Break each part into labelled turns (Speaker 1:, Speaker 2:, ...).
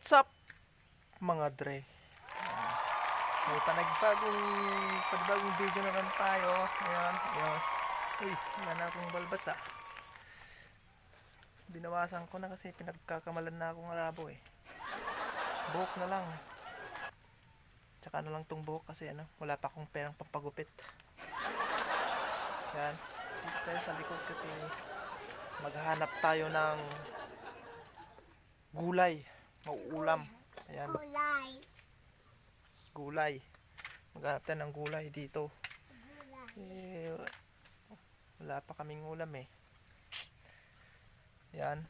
Speaker 1: What's up mga dre? May panibagong video naman tayo. Ayan. Uy, wala na akong balbas ah. Binawasan ko na kasi pinagkakamalan na akong arabo eh. Buhok na lang. Tsaka na lang tong buhok kasi wala pa akong perang pampagupit. Ayan. Dito tayo sa likod kasi maghahanap tayo ng gulay. Mauulam. Ayan. Gulay. Maghanap tayo ng gulay dito. Wala pa kaming ulam eh. Ayan.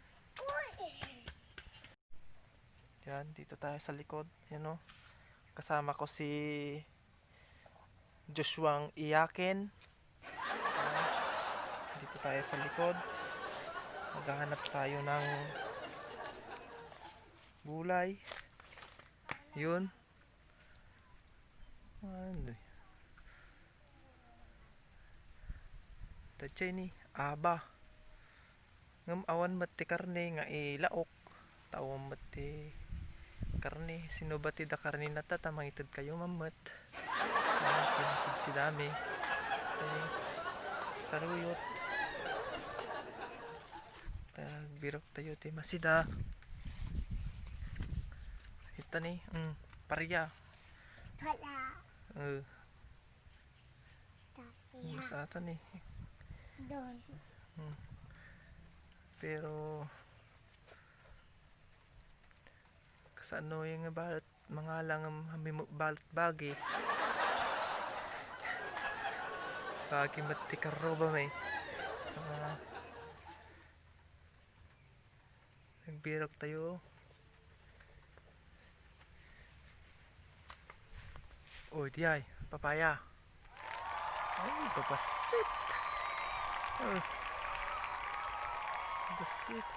Speaker 1: Ayan. Dito tayo sa likod. Ayan o. Kasama ko si Joshuang Iyakin. Ayan. Dito tayo sa likod. Maghahanap tayo ng gulay. Yun. Tachay ni aba ngam awan mati karne nga ilaok tawam mati karne sino bati da karne nata tamangitid kayo mamat tamasid si dami saruyot tagbirok tayo ti masida ita ni parya mas ata ni
Speaker 2: doon.
Speaker 1: Pero kasano yung balat mga lang balat bagi bagi mati karoba may nagbirok tayo. Oy di ay papaya ay papasit basit.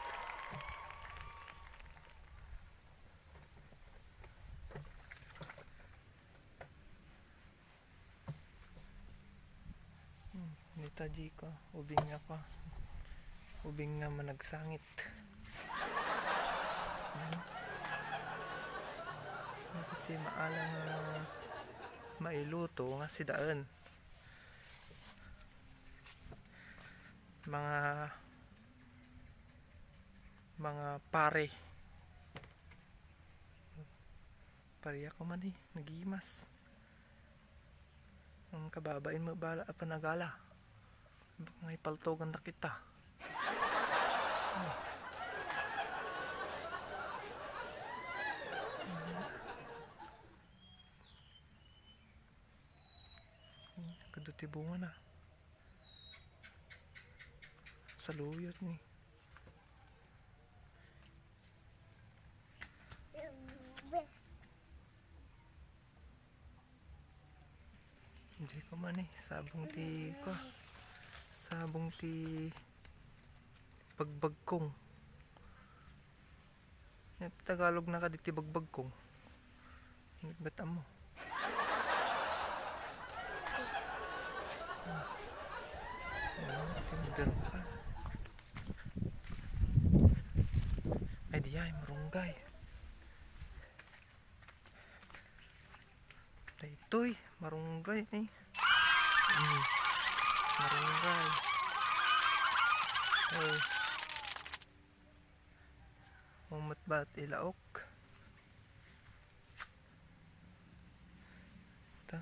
Speaker 1: Nita di ko ubing nga pa ubing nga managsangit ito maalang mailuto nga si daan mga pare pariya ko man nagimas ang kababain mo bala panagala may paltogan na kita kaduti bunga na saluyot ni hindi ko man sabong ti bagbagkong Tagalog na ka diti bagbagkong bata mo ay di ay marunggay ito'y marunggay marunggay umat bat ilaok ta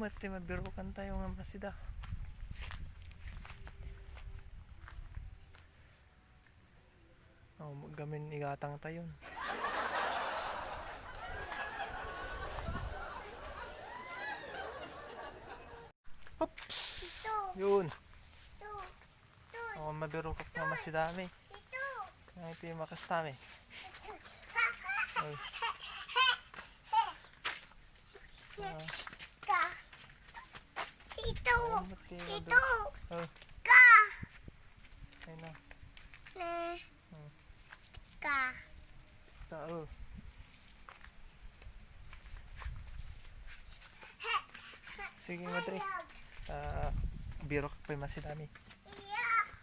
Speaker 1: mati mabirukan tayo nga masida gamin igatang tayo oops yun mabirukak nga masidami kaya ito yung makastami
Speaker 2: ito ka
Speaker 1: ayun na Sige, madre. Biro ka pa masidani.